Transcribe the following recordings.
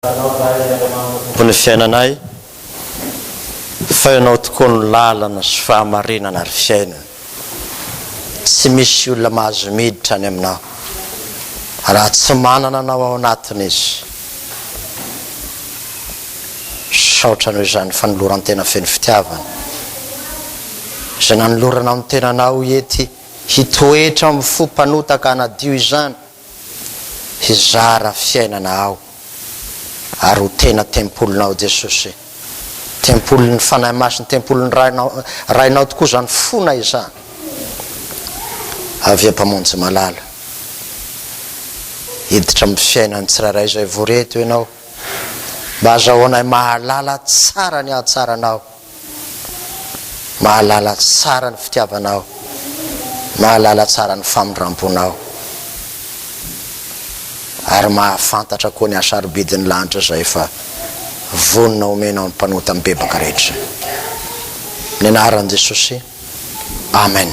Ny fiainanay fa ianao tokoa no lalana sy fahamarinana ary fiainana. Tsy misy olona mahazo miditra any aminao raha tsy manana anao ao anatiny izy. Saotra noho izany fanoloran-tena feno fitiavana izay nanolorana amin'ny tenanao ety hitoetra amin'ny fo mpanotaka anadio izany hizara fiainana ao ary ho tena tempolonao Jesosy, tempolon'ny fanahy masiny, tempolon'ny rainao tokoa zany fona izany. Avy ampamonjy malala hiditra amin'ny fiainany tsirairay izay voreto ianao mba azahoanay mahalala tsara ny ahatsaranao, mahalala tsara ny fitiavanao, mahalala tsara ny famindramponao ary mahafantatra koa ny asarobidin'ny lanitra zay fa vonina omenao ny mpanota amin'ny bebaka rehetra. Ny anaran'i Jesosy, amen.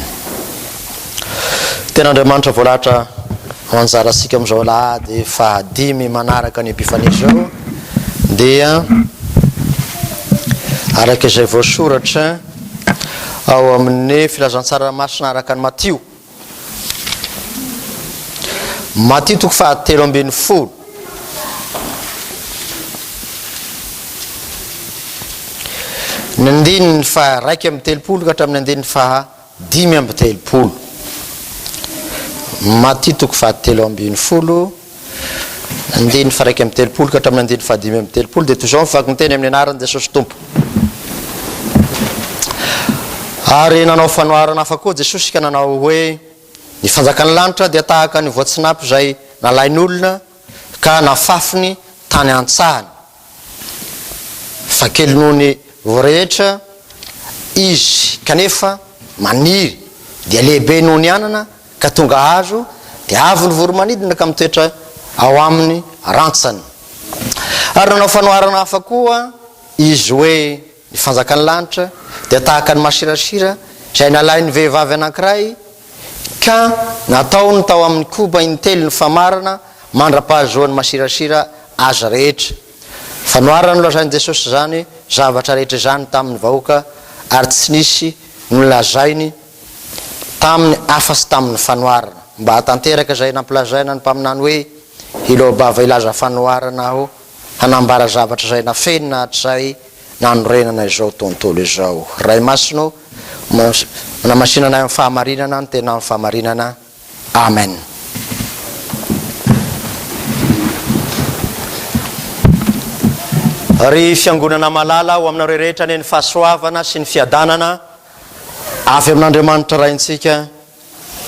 Ten'Andriamanitra voalahatra ho anjara asika amin'izao alahady fahadimy manaraka ny epifania zao dia araka izay voasoratra ao amin'ny filazantsara masina araka ny Matio. Matio toko fahatelo ambin'ny folo. Ny andininy faha raiky amby telopolo ka hatramin'ny andininy faha dimy amby telopolo. Matio toko fahatelo ambin'ny folo, andininy faha raiky amby telopolo ka hatramin'ny andininy faha dimy amby telopolo. Dia toy izao mivaky ny teny amin'ny anaran'i Jesosy Tompo. Ary nanao fanoharana hafa koa Jesosy ka nanao hoe ny fanjakan'ny lanitra dia tahaka ny voatsinapy izay nalain'olona ka nafafiny tany antsahany. Fa kely noho ny voarehetra izy kanefa maniry dia lehibe noho ny anana ka tonga azo dia avy ny voromanidina ka mitoetra ao amin'ny rantsany. Ary nanao fanoharana hafa koa izy hoe ny fanjakan'ny lanitra dia tahaka ny masirasira izay nalain'ny vehivavy anankiray ka nataony tao amin'ny koba intely ny famarana mandra-pahazoan'ny masirasira aza rehetra. Fanoharana nolazain'i Jesosy zany zavatra rehetra zany tamin'ny vahoaka ary tsy nisy nolazainy tamin'ny afa-tsy tamin'ny fanoharana mba hatanteraka izay nampilazaina ny mpaminany hoe ilobava ilaza fanoharana aho hanambara zavatra izay nafenina hatrizay nanorenana izao tontolo izao. Ray masino manamasinana amin'ny fahamarinana ny tena amin'ny fahamarinana. Amen. Ry fiangonana malala ho aminareo rehetra ny fahasoavana sy ny fiadanana avy amin'Andriamanitra raintsika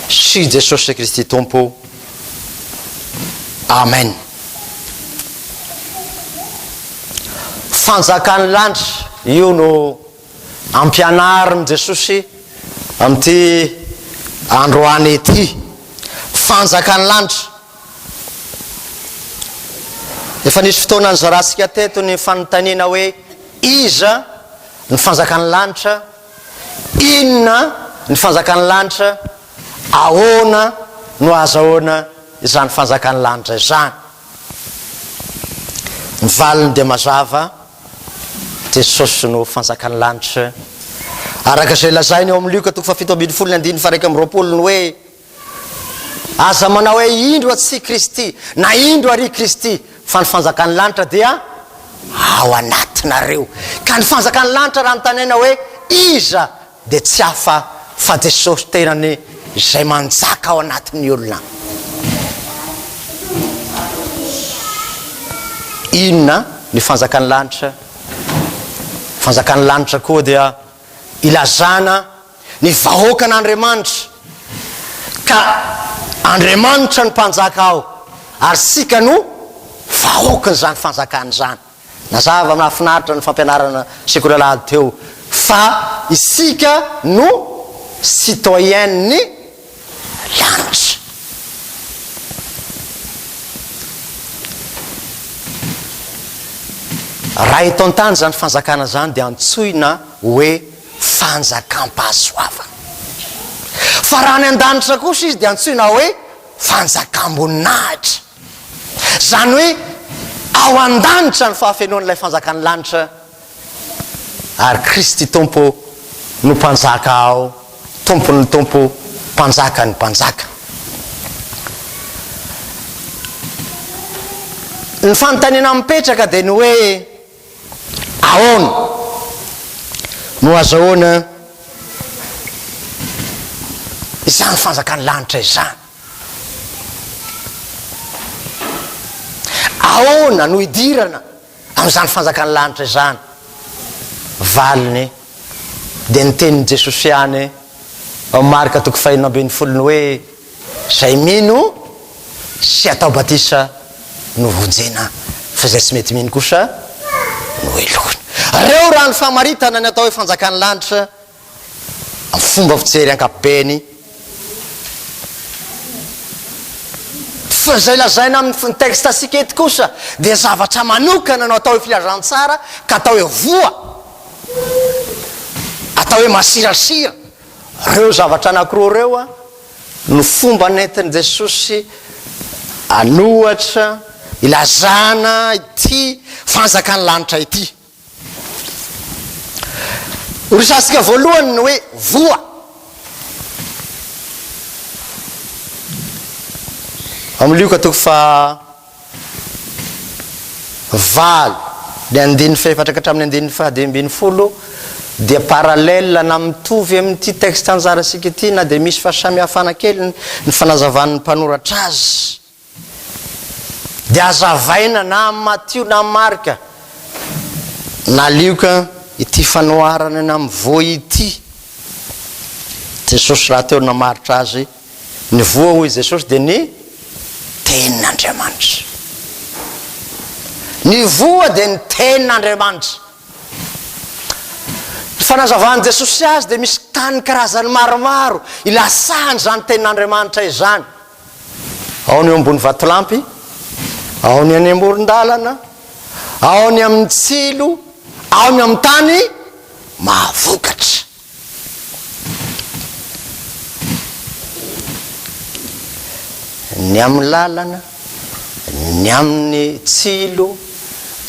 sy Jesosy Kristy Tompo. Amen. Fanjakan'ny lanitra io no ampianarin'i Jesosy amin'ity androany ety. Fanjakan'ny lanitra. Efa nisy fotoana nyzaratsika teto ny fanontaniana hoe iza ny fanjakan'ny lanitra, inona ny fanjakan'ny lanitra, ahoana no azahoana izany fanjakan'ny lanitra izany. Ny valiny dia mazava Jesosy no fanjakan'ny lanitra araka izay lazainy eo amin'ny Luka toko fafito ambin'ny folo ny andininy faha raika amby roapolo ny hoe aza manao hoe indro atsy Kristy na indro ary Kristy fa ny fanjakan'ny lanitra dia ao anatinareo. Ka ny fanjakan'ny lanitra raha notanena hoe iza dia tsy hafa fa Jesosy tenany izay manjaka ao anatin'ny olona. Inona ny fanjakan'ny lanitra? Fanjakan'ny lanitra koa dia ilazana ny vahoakan'Andriamanitra ka Andriamanitra ny mpanjaka ao ary sika no vahoakany zany fanjakany zany. Nazava mahafinaritra ny fampianarana sekoly alahady teo fa isika no citoyenny lanitra. Raha eto an-tany zany fanjakana zany dia antsoina hoe fanjakam-pahasoavana. Fa raha ny an-danitra kosa izy dia antsoina hoe fanjakam-boninahitra. Zany hoe ao an-danitra ny fahafenoan'ilay fanjakany lanitra ary Kristy tompo no mpanjaka ao, tompony tompo mpanjaka ny mpanjaka. Ny fanontaniana mipetraka dia ny hoe ahoana no azahoana izany fanjakany lanitra izany? Ahoana no idirana amin'izany fanjakany lanitra izany? Valiny dia ny tenin'i Jesosy ihany ao Marka 4:20 hoe zay mino sy atao batisa no vonjena, fa zay tsy mety mino kosa no elohany. Reo raha ny famaritana ny atao hoe fanjakany lanitra amin'ny fomba fijery ankapobeny. Fa zay lazaina amin'ny texte asika eto kosa dia zavatra manokana no atao hoe filazantsara, ka atao hoe voa, atao hoe masirasira. Reo zavatra anankiroa reo no fomba nentin'i Jesosy anohatra ilazana ity fanjakany lanitra ity. Resansika voalohany hoe voa. Amin'ny Luka 4:4-5 dia paralèle na mitovy amin'ity texte anjarasika ity, na dia misy fahasamihafana kely ny fanazavan'ny mpanoratra azy. Dia azavaina na amin'ny Matthieu na amin'ny Marka na Luka ity fanoharana na amin'ny voa ity. Jesosy raha teo namaritra azy ny voa hoy Jesosy dia ny tenin'Andriamanitra. Ny voa dia ny tenin'Andriamanitra. Ny fanazavany Jesosy azy dia misy tany karazany maromaro ilasahany zany tenin'Andriamanitra izany. Ao ny eo ambony vatolampy, ao ny any amoron-dalana, ao ny amin'ny tsilo, ao ny amin'ny tany mahavokatra. Ny amin'ny lalana, ny amin'ny tsilo,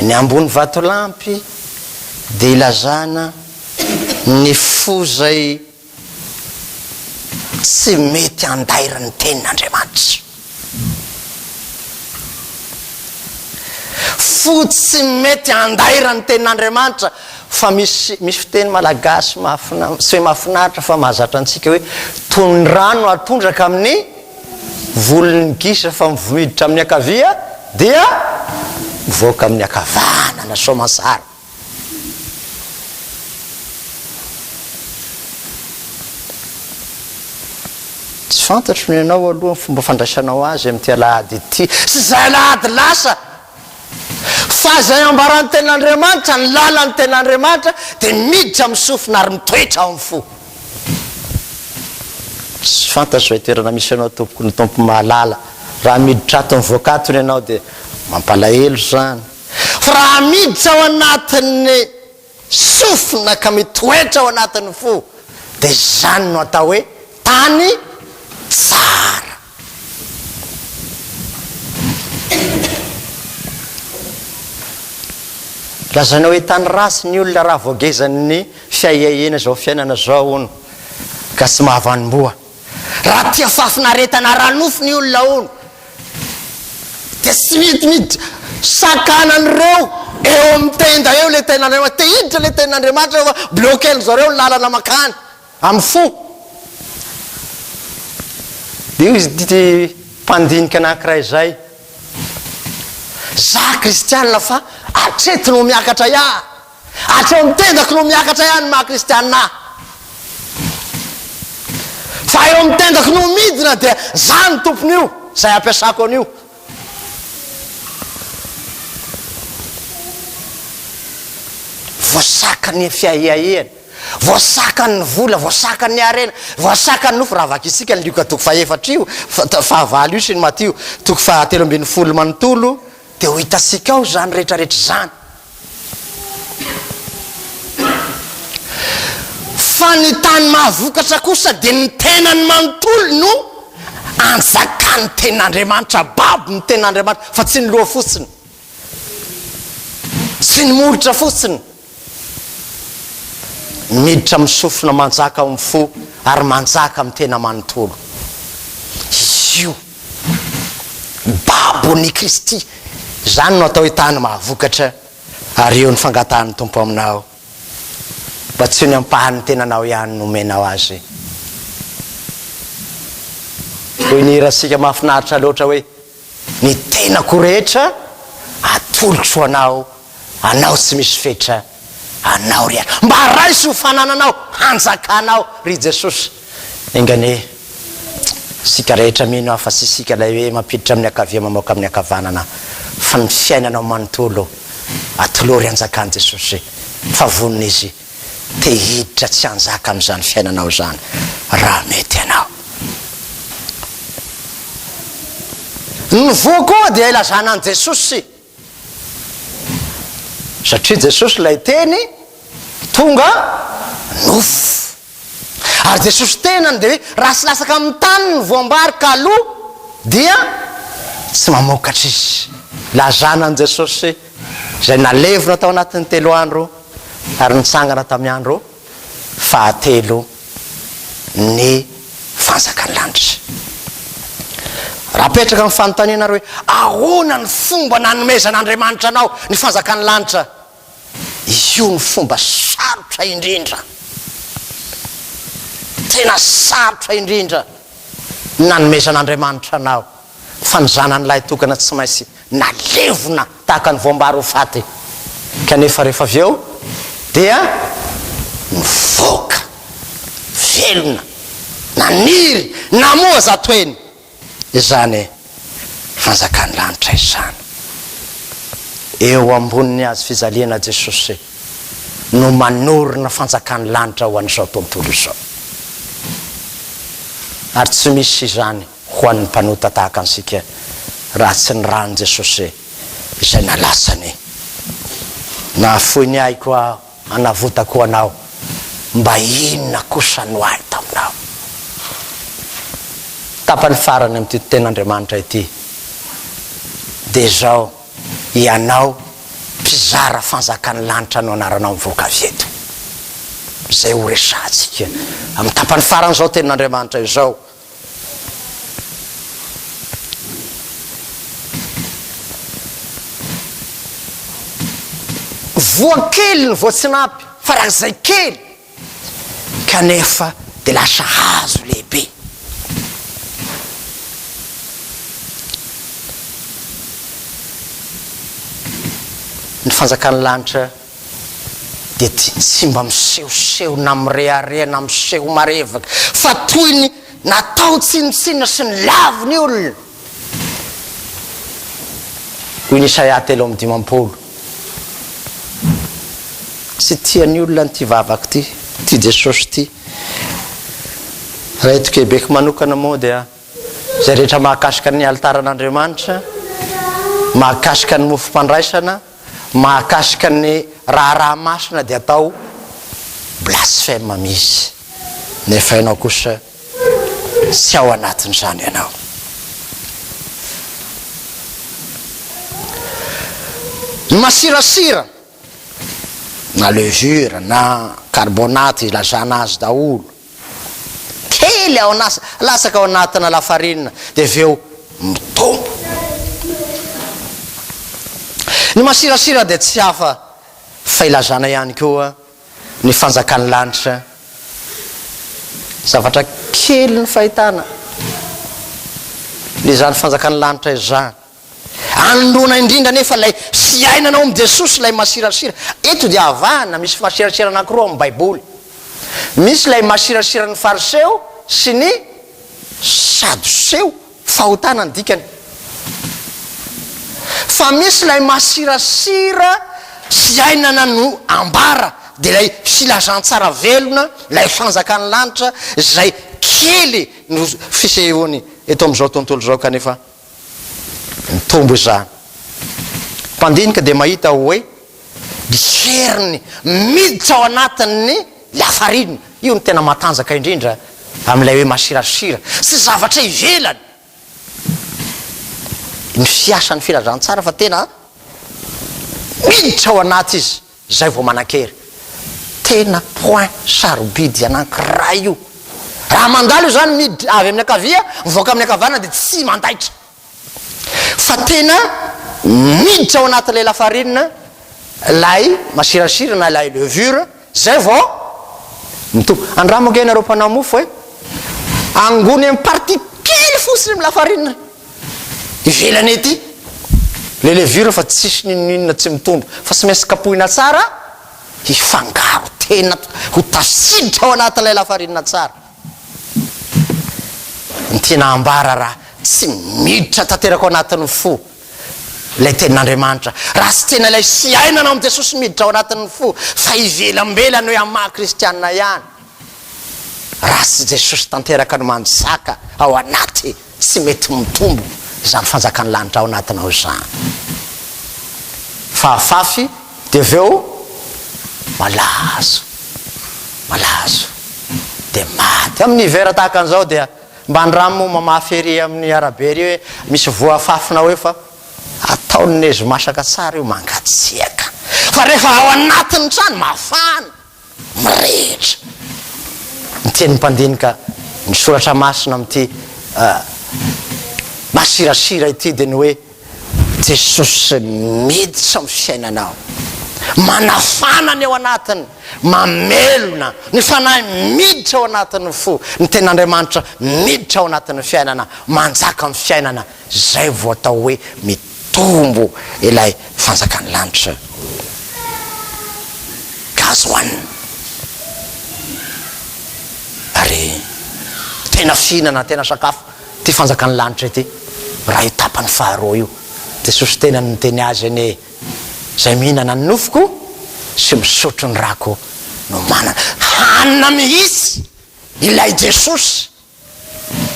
ny ambony vatolampy dia ilazana ny fo zay tsy mety andairany tenin'Andriamanitra. Fo tsy mety andairany tenin'Andriamanitra. Fa misy fiteny malagasy tsy hoe mahafinaritra fa mahazatra antsika hoe toy ny rano atondraka amin'ny volon'ny gisa fa mivomiditra amin'ny akavia dia mivoaka amin'ny akavana na soamantsara. Tsy fantatro ny ianao aloha fomba fandraisanao azy amin'ity alahady ity sy zay alahady lasa. Fa zay ambaran'ny tenin'Andriamanitra, ny lalan'ny tenin'Andriamanitra dia miditra amin'ny sofina ary mitoetra ao amin'ny fo. Tsy fantatro zay toerana misy ianao tompoko ny tompo mahalala. Raha miditra ato mivoaka atony ianao dia mampalahelo zany. Fa raha miditra ao anatin'ny sofina ka mitoetra ao anatin'ny fo dia zany no atao hoe tany tsara. Lazaina hoe tany rasy ny olona raha voagezan'ny fiaiaiana zao fiainana zao ono ka tsy mahavanimboa. Raha tia fafinaretana ranofo ny olona ono dia tsy midimiditra sakanan'ireo eo amin'ny tenda eo le tenin'Andriamanitra, te hiditra le tenin'Andriamanitra fa bloqueny zareo ny lalana makany amin'ny fo. Dia io izy ity mpandinika anankiray izay, za kristianina fa atreto no miakatra iaho, atreo amin'ny tendako no miakatra iaho ny maha-kristianina. Fa eo amin'ny tendako no midina dia za ny tompony io, zay ampiasako an'io. Voasakany fiaiaiana, voasakany ny vola, voasakany ny arena, voasakany nofo. Raha vaky isika ny Luka 4 io, fahavalo io sy ny Matthieu 7:12 manontolo dia ho hitasika ao zany rehetrarehetra zany. Fa ny tany mahavokatra kosa dia ny tenany manontolo no anjakany tenin'Andriamanitra, babo ny tenin'Andriamanitra fa tsy ny loha fotsiny. tsy ny molotra fotsiny miditra misofina manjaka amin'ny fo ary manjaka amin'ny tena manontolo. Io babony Kristy zany no atao hitany mahavokatra ary eo ny fangatahany tompo aminao mba tsy ny ampahany tenanao ihany nomenao azy. Hoy ny irasika mahafinaritra loatra hoe ny tenako rehetra atolotro ho anao tsy misy fetra anao ry any mba raisy ho fanananao hanjakanao ry Jesosy. Engane sika rehetra mino fa tsy sika lay hoe mampiditra amin'ny akavia mamoaka amin'ny akavanana fa ny fiainanao manontolo atolory hanjakany Jesosy fa vonona izy te hiditra tsy hanjaka amin'izany fiainanao zany raha mety anao. Ny voa koa dia ilazana an Jesosy satria Jesosy lay teny tonga nofo ary Jesosy tenany dia hoe raha sy lasaka amin'ny tany ny voambary ka aloha dia tsy mamokatra izy. Lazana an Jesosy izay nalevona tao anatin'ny 3 andro ary nitsangana tamin'ny andro fahatelo ny fanjakany lanitra. Raha petraka amin'ny fanontaniana ary hoe ahoana ny fomba nanomezan'Andriamanitra anao ny fanjakany lanitra? Io ny fomba sarotra indrindra, tena sarotra indrindra nanomezan'Andriamanitra anao fa ny zanan'ilay tokana tsy maintsy nalevona tahaka ny voambary ho faty kanefa rehefa avy eo dia nivoaka velona naniry namoa zatoeny izany fanjakany lanitra izany. Eo amboniny azy fijaliana Jesosy no manorina fanjakany lanitra ho an'izao tontolo izao ary tsy misy izany ho an'ny mpanota tahaka ansika raha tsy ny rany Jesosy izay nalasany. Nahafoy ny ahy koa anavotako anao mba inona kosa no ahy taminao. Tapany farany amin'ity ten'Andriamanitra ity dia zao ianao mpizara fanjakany lanitra no anaranao mivoaka avy eto zay ho resantsika amin'ny tapany farany zao ten'Andriamanitra izao. Voa kely ny voatsinapy farak'izay kely kanefa dia lasa hazo lehibe. Ny fanjakany lanitra dia tsy mba misehoseho na mirearea na miseho marevaka fa toy ny natao tsinitsina sy ny lavo ny olona. Hoy ny Isaia 3:15 tsy tiany olona nyty vavaka ty Jesosy ty. Raha eto Quebec manokana moa dia zay rehetra mahakasika ny altaran'Andriamanitra, mahakasika ny mofom-pandraisana, mahakasika ny raha masina dia atao blasphème misy. Nefa ianao kosa tsy ao anatin'izany ianao. Masirasira na levure na carbonate ilazana azy daholo kely ao lasaka ao anatina lafarinina dia aveo mitombo. Ny masirasira dia tsy hafa fa ilazana ihany koa ny fanjakany lanitra zavatra kely ny fahitana izany fanjakany lanitra izany androna indrindra nefa lay fiainanao amin'ny Jesosy lay masirasira. Eto dia avahana misy masirasira anankiroa amin'ny Baiboly. Misy lay masirasira ny fariseo sy ny sadoseo fahotana ny dikany, fa misy lay masirasira fiainana no ambara dia lay filazantsara velona lay fanjakany lanitra zay kely no fisehony eto amin'izao tontolo zao kanefa mitombo izany. Mpandinika dia mahita hoe heriny miditra ao anatin'ny lafarinina. Io ny tena matanjaka indrindra amin'ilay hoe masirasira sy zavatra ivelany ny fiasan'ny filazantsara fa tena miditra ao anaty izy zay vao manan-kery. Tena point sarobidy anankiray io. Raha mandalo io zany miditra avy amin'ny akavia mivoaka amin'ny akavana dia tsy mandaitra, fa tena miditra ao anatin'ilay lafarinina lay masirasira na lay levure zay vao mitombo. Andramoka ianareo mpanao mofo hoe angony amin'ny partie kely fosiny amin'ny lafarinina ivelany ety le levure fa tsisy ninonina tsy mitombo fa tsy maintsy kapohina tsara ifangaro tena ho tasiditra ao anatin'ilay lafarinina tsara. Ny tena ambara raha tsy miditra tanteraka ao anatin'ny fo lay tenin'Andriamanitra. Raha tsy tena ilay fiainana amin'ny Jesosy miditra ao anatin'ny fo fa ivelambelany hoe amin'ny maha kristianina ihany. Raha tsy Jesosy tanteraka no manjaka ao anaty tsy mety mitombo izany fanjakany lanitra ao anatinao izany. Fahafafy dia aveo malazo dia maty. Amin'ny hivera tahaka an'izao dia mba andramo mamafy ery amin'ny arabe ry hoe misy voafafina hoe fa ataony nezo masaka tsara io mangatsiaka, fa rehefa ao anatiny trano mafana mirehitra. Ny teny mpandinika ny soratra masina amin'ity masirasira ity dia ny hoe Jesosy miditra amin'ny fiainanao, manafanany ao anatiny, mamelona ny fanahy miditra ao anatin'ny fo. Ny ten'Andriamanitra miditra ao anatin'ny fiainana, manjaka amin'ny fiainana, zay vao atao hoe mitombo ilay fanjakany lanitra. Gazoanina ary tena fihinana tena sakafo ty fanjakany lanitra ity. Raha io tapany faharoa io Jesosy tena niteny azy ane zay mihinana ny nofoko sy misotro ny rako no manana hanina mihitsy ilay Jesosy.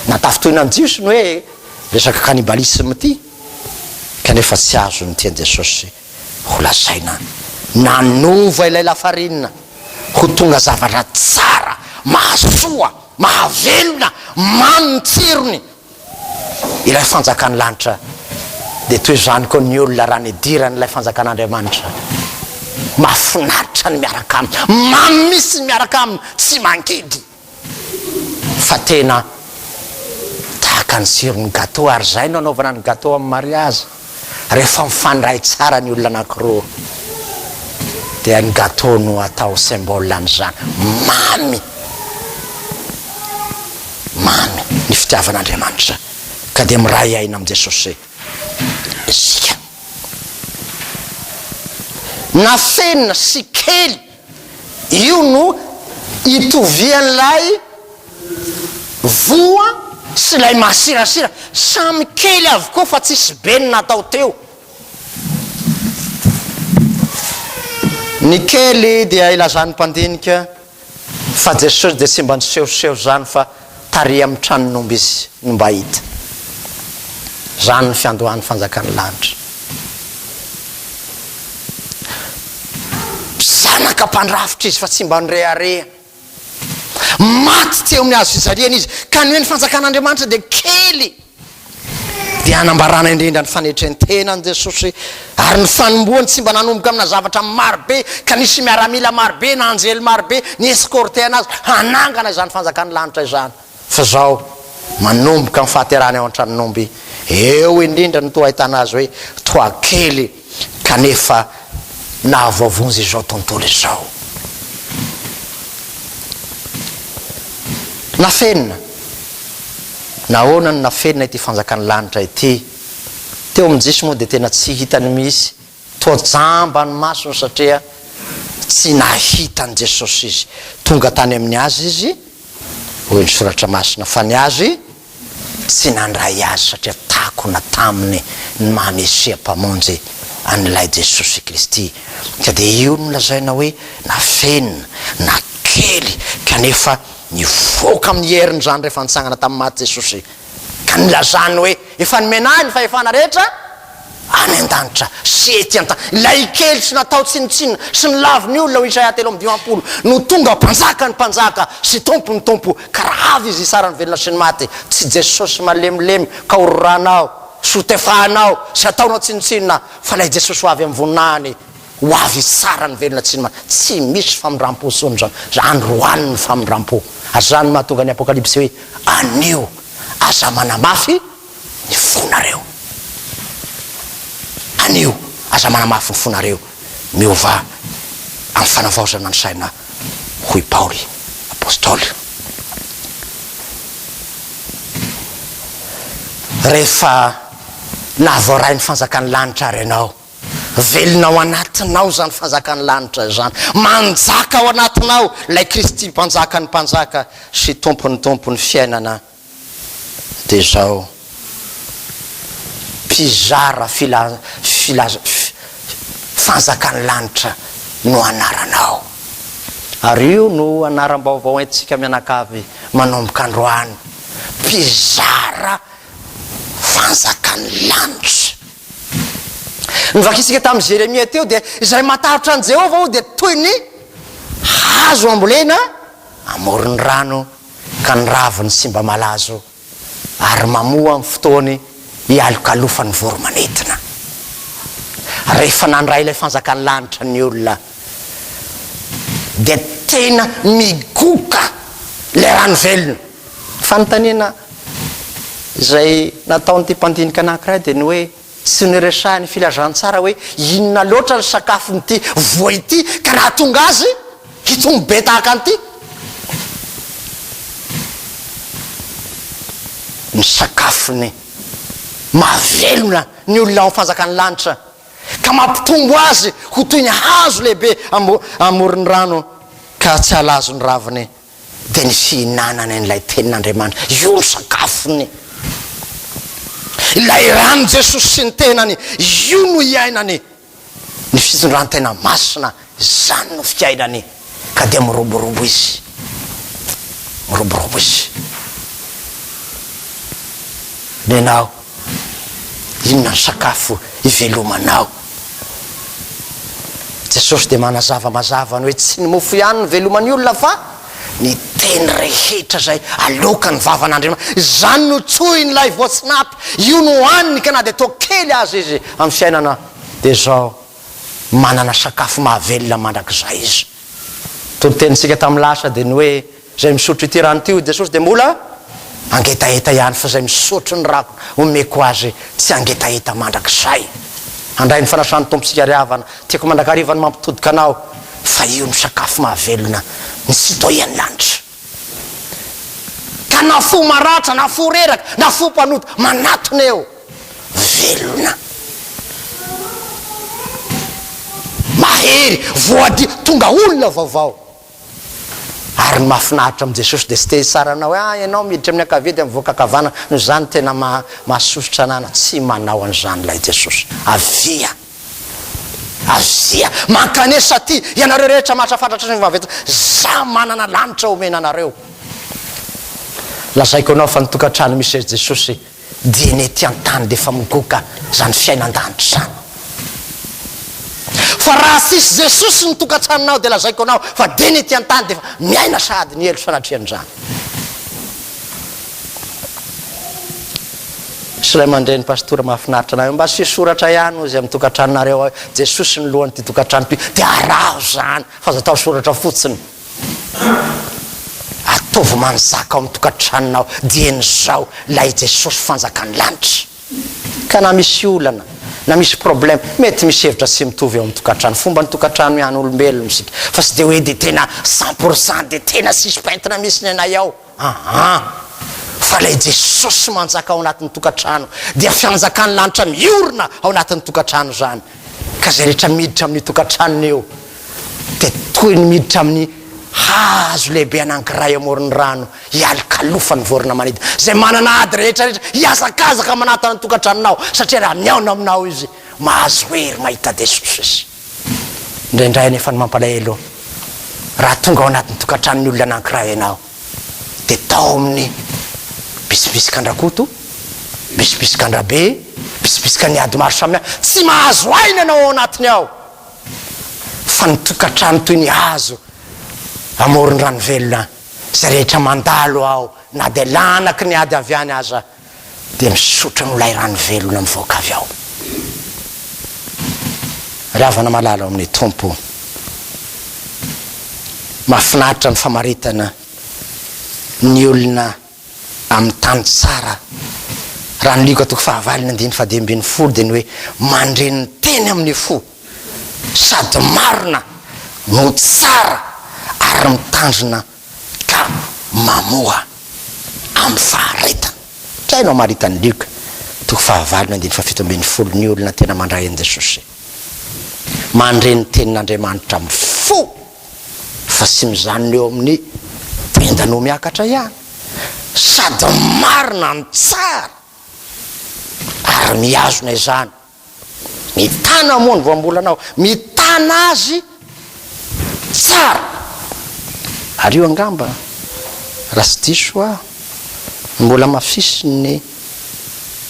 Natafitohina ny jiosy ny hoe resaka kanibalisme ity, kanefa tsy azo nytiany Jesosy ho lazaina nanova ilay lafarinina ho tonga zavatra tsara, mahasoa, mahavelona, mamy tsirony ilay fanjakany lanitra. Dia toy izany koa ny olona raha nidiran'ilay fanjakan'Andriamanitra mahafinaritra ny miaraka aminy, mamy misy miaraka aminy, tsy mankidy fa tena tahaka ny tsirony gâteau. Ary zay no anaovana ny gâteau amin'ny mariage rehefa mifandray tsara ny olona anankiroa dia ny gâteau no atao symbole an'izany. Mamy ny fitiavan'Andriamanitra ka dia miray aina amin'ny Jesosy isika. Na fenina sy kely io no itovian'ilay voa sy lay masirasira, samy kely avokoa fa tsisy beny natao teo. Ny kely dia ilazany mpandinika fa Jesosy dia tsy mba nisehoseho zany fa tary amin'ny tranon'omby izy no mba hita. Zany ny fiandohan'ny fanjakany lanitra. Zanaka mpandrafitra izy fa tsy mba nirehareha, maty teo amin'ny hazo fijaliana izy, ka ny hoe ny fanjakan'Andriamanitra dia kely. Dia anambarana indrindra ny fanetrentenany Jesosy ary ny fanomboany tsy mba nanomboka amina zavatra marobe ka nisy miaramila marobe na anjely marobe ny escorte anazy hanangana izany fanjakany lanitra izany. Fa zao manomboka amin'ny fahaterany ao an-tranon'omby eo indrindra ny toa ahitana azy hoe toa kely kanefa nahavoavonjy izao tontolo izao. Nafenina nahoanany nafenina ity fanjakany lanitra ity. Teo amin'ny Jesosy moa dia tena tsy hitany misy, toa jamba ny masony satria tsy nahitany Jesosy izy. Tonga tany amin'ny azy izy hoy ny soratra masina fa ny azy tsy nandray azy satria takona taminy ny mahamesia mpamonjy an'ilay Jesosy Kristy. Ka dia io no lazaina hoe nafenina na kely kanefa nivoaka amin'ny heriny zany rehefa nitsangana tamin'ny maty Jesosy, ka nilazany hoe efa nomenahy ny fahefana rehetra any an-danitra sy ety an-tany. Ilay kely sy natao tsinotsinona sy ny laviny olona ho Isaia 3:20 no tonga mpanjaka ny mpanjaka sy tompo ny tompo, ka raha avy izy isara ny velona sy ny maty. Tsy Jesosy malemilemy ka hororanao, sotefanao sy ataonao tsinotsinona, fa ilay Jesosy ho avy amin'ny voninahiny ho avy tsara ny velona tsy misy famindram-po sony zany roaniny famindram-po azy zany mahatonga ny apokalipsy hoe anio aza manamafy ny fonareo, anio aza manamafy ny fonareo miova amin'ny fanavaozana ny saina hoy Paoly apôstôly. Rehefa nahavoaray ny fanjakany lanitra ary ianao, velona ao anatinao zany fanjakany lanitra zany, manjaka ao anatinao lay Kristy mpanjaka ny mpanjaka sy tompony fiainana, de zao mpizara fanjakany lanitra no anaranao. Ary io no anaram-baovao entsika mianakavy manomboka androany, mpizara fanjakany lanitra. Nivakisika tamin'ny Jeremia teo dia izay matahotra an' Jehovah dia toy ny hazo ambolena amoron'ny rano ka ny raviny sy mba malazo ary mamoa amin'ny fotoany ialokalofany voromanetina. Rehefa nandray ilay fanjakany lanitra ny olona dia tena migoka le rano velona. Fanontaniana izay nataon'ity mpandinika anankiray dia ny hoe sy niresahany filazantsara hoe inona loatra ny sakafonyity voa ity ka raha tonga azy hitony be tahaka an'ity. Ny sakafony mahavelona ny olona ao fanjakany lanitra ka mampitombo azy ho toy ny hazo lehibe amoron'ny rano ka tsy halazo ny raviny dia ny fihinanany n'ilay tenin'Andriamanitra. Io ny sakafony. Ilay rano Jesosy sy ny tenany, io no iainany. Ny fitondrantena masina zany no fiainany ka dia miroborobo izy, miroborobo izy. Nenao inona ny sakafo ivelomanao? Jesosy dia manazava mazava hoe tsy ny mofo ihany ny velomany olona fa ny teny rehetra zay aloka ny vavan'Andriamanitra. Zany no tsoiny lay voatsinapy, io no hoaniny ka na dia tao kely azy izy amin'ny fiainana dia zao manana sakafo mahavelona mandrakizay izy. Torotenitsika tamin'ny lasa dia ny hoe zay misotro ity rano ity Jesosy dia mbola angetaheta ihany, fa zay misotro ny rako omeko azy tsy angetaheta mandrakizay. Andray ny fanasany tomposika riavana tiako mandrakarivany mampitodika anao, fa io ny sakafo mahavelona ny citoyen lanitra. Ka na fo maratra, na fo reraka, na fo mpanota manatona eo velona, mahery voadi tonga olona vaovao. Ary ny mahafinaritra amin'i Jesosy dia tsy te hisaranao hoe ianao miditra amin'ny akavedy amin'ny voakakavana no zany tena mahasosotra anana. Tsy manao an'izany lay Jesosy. Avia mankanesa ty ianareo rehetra mahatrafantatra sy maveta, za manana lanitra omena anareo. Lazaiko anao fa nitokantrano misy Jesosy dia ny ety an-tany dia efa migoka zany fiainan-danitra zany. Fa raha sisy Jesosy ny tokantranonao dia lazaiko anao fa dia ny ety an-tany dia efa miaina sady ny elo sanatrian'izany. Sy ray mandray ny pastora mahafinaritra anao mba sy soratra ihany ozy amin'ny tokantranonareo Jesosy ny lohan'ity tokantrano ty dia araho zany fa zatao soratra fotsiny. Ataovy manjaka ao amin'ny tokantranonao dien'izao lay Jesosy fanjakany lanitra. Ka na misy olana na misy problème mety misy hevitra sy mitovy ao amin'ny tokantrano, fomba ny tokantrano ihany olombelona misika, fa tsy dia hoe dia tena 100% dia tena sisy pentina misy ny anay ao. Fa lay Jesosy manjaka ao anatin'ny tokantrano dia fianjakany lanitra miorina ao anatin'ny tokantrano zany. Ka zay rehetra miditra amin'ny tokantranony eo dia toy ny miditra amin'ny hazo lehibe anankiray amoron'ny rano ialokalofany vorona manidina, zay manana ady rehetrarehetra hiazakazaka manatana ny tokantranonao satria raha miaona aminao izy mahazo hery mahita Jesosy izy. Indraindray nefa ny mampalahelo raha tonga ao anatin'ny tokantranony olona anankiray ianao dia tao amin'ny bisibisika andrakoto, bisibisika andrabe, bisibisika ny ady maro samihafa, tsy mahazo aina anao ao anatiny ao. Fa ny tokantrano toy ny hazo amoron'ny rano velona, zay rehetra mandalo ao na dia lanaky ny ady avy any aza dia misotro n'ilay rano velona mivoaka avy ao. ry havana malala amin'ny tompo. Mahafinaritra ny famaritana ny olona amin'ny tany tsara. Raha nyliko atoko fahavaliny andiny fadimy folo dia ny hoe mandreny ny teny amin'ny fo sady marina no tsara ary mitandrina ka mamoa amin'ny faharetana. Tray no maritany liko toko fahavaliny andiny fafito folo ny olona tena mandray an Jesosy mandreny ny tenin'Andriamanitra amin'ny fo fa sy mizanona eo amin'ny tendano miakatra ihany sady marina ny tsara ary mihazona izany mitana moa ny voambolanao mitana azy tsara. Ary io angamba raha sy diso a mbola mafisy ny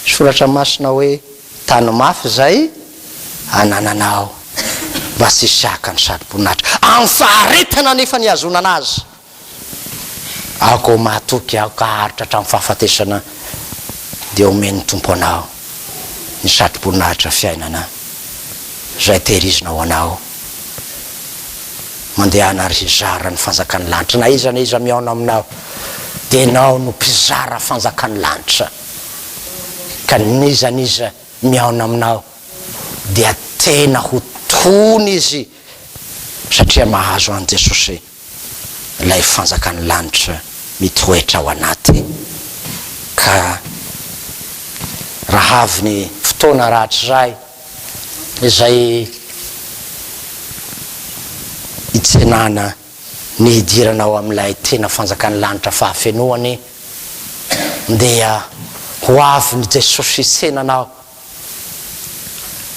soratra masina hoe tany mafy zay anananao mba sy saka ny sady-boninahitra amin'ny faharetana nefa ny azonana azy. Ako mahatoky ako kaharitra hatramin'ny fahafatesana dia omen'ny tompo anao ny sady-boninahitra fiainana zay tehirizinao anao mandehana ary hizara ny fanjakany lanitra. Na iza na iza miaona aminao dia nao no mpizara fanjakany lanitra, ka niza niza miaona aminao dia tena ho tony izy satria mahazo an Jesosy ilay fanjakany lanitra mitoetra ao anaty. Ka raha avy ny fotoana rahatry izay hitsenana ny hidiranao amin'ilay tena fanjakany lanitra fahafenoany dia ho avy ny Jesosy hitsenanao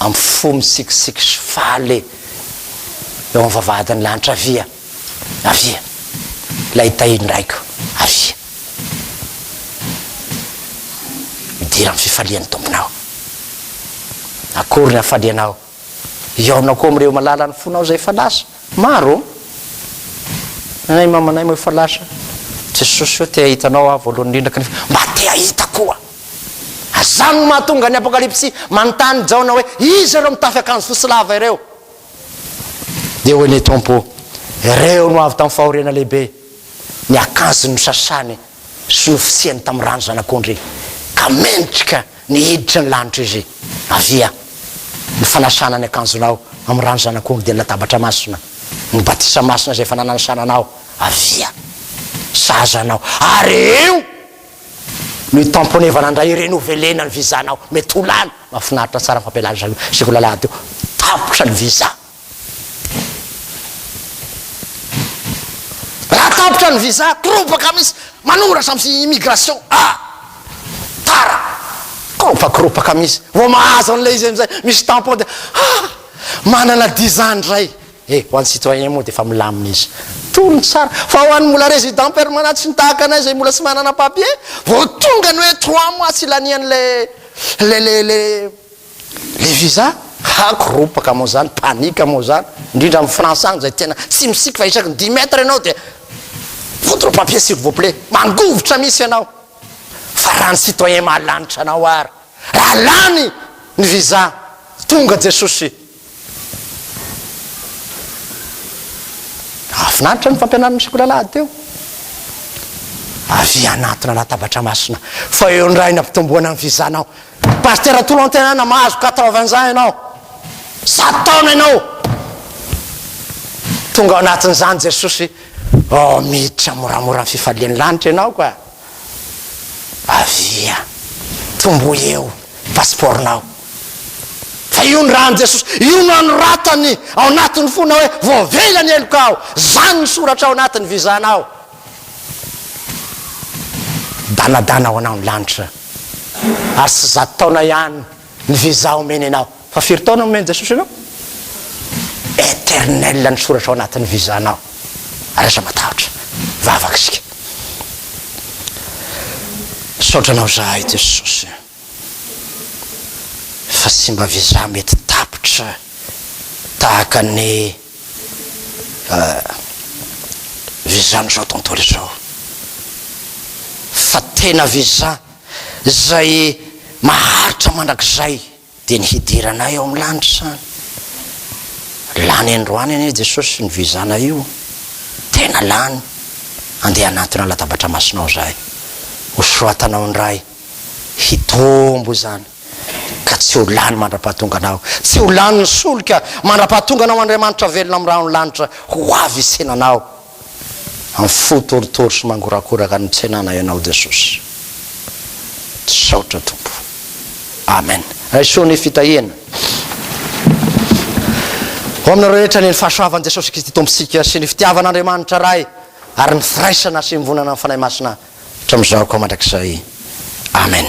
amin'ny fo misikisiky sy faly eo amin'ny vavahadiny lanitra. Avia lay tahindraiko avia midira amin'ny fifalian'ny tomponao. Akory ny hafalianao iaonao koa amin'ireo malala ny fonao zay efa lasa maro. Nay mamanay moa efa lasa Jesosy eo te hitanao a voalohany indrindra kanefa mba te ahita koa. Azany mahatonga ny apokalipsy manontany Jaona hoe iza ireo mitafy akanjo fotsy lava ireo? Dia hoe ny tompo ireo no avy tamin'ny fahoriana lehibe ny akanjo ny sasany sy nofisiany tamin'ny rano zanak'ondry ka mendrika ny hiditra ny lanitra izy. Avia ny fanasana ny akanjonao amin'ny rano zanak'ondry dia ny latabatra masina ny batisa masina zay fananasananao. Avia sazanao ary eo no tamponevana andray renovelena ny vizanao mety ho lany. Mahafinaritra tsara ny fampialana sy ko lalahady eo tapotra ny viza. Raha tapotra ny viza koropaka misy manoratra amin'ny immigration tara koropakopaka misy vo mahazo an'ilay izy amizay misy tampon dia manana 10 ans ray ho an'ny citoyen moa dia efa milamina izy tony tsara. Fa ho an'ny mola résident permanent sy ny tahaka anay zay mola sy manana papier vo tonga ny hoe 3 mois sy lanian'le visa koropaka moa zany panika moa zany indrindra amin'ny France agny zay tena tsy misiky fa isaky ny 10 mètres ianao dia votre papier s'il vous plaît mangovotra misy ianao. Fa raha ny citoyen mahalanitra anao ary raha lany ny visa tonga Jesosy. Afinaritra ny fampianarana sy ko lalahady teo. Avia anatona latabatra masina fa eo ndray nampitomboana ny vizanao. Pasteur tolo antenana mahazo 80 ans ianao 100 taona ianao tonga ao anatin'izany Jesosy miditra moramora ny fifalian'ny lanitra ianao koa. Avia tombo eo passeportnao fa io ny rahan Jesosy io no anoratany ao anatin'ny fona hoe voavelany elokao zany ny soratra ao anatin'ny vizanao. Danadana ao anao ny lanitra ary sy 100 taona ihany ny viza omeny anao. Fa 4 taona omeny Jesosy anao éternel ny soratra ao anatin'ny vizanao. Arasa matahotra vavaka isika sotranao zahay Jesosy fa sy mba viza mety tapotra tahaka ny vizan'izao tontolo izao fa tena viza zay maharitra mandrakizay dia ny hidiranay eo amin'ny lanitra zany lany androany anie Jesosy nyvizana io tena lany andeha anatona latabatra masinao zay hosoatanao ndray hitombo zany ka tsy ho lany mandra-pahatonga anao, tsy ho lany ny solika mandra-pahatonga anao Andriamanitra velona amin'ny rano lanitra ho avy isenanao amin'ny fotoritory sy mangorakoraka ny tsenana ianao Jesosy. Tsaotra tompo, amen. Raisoa ny fitahena ho aminareo rehetra ny fahasoavan'i Jesosy Kristy tombontsika sy ny fitiavan'Andriamanitra ray ary ny firaisana sy mivonana amin'ny fanahy masina hatramizao koa mandrakizay, amen.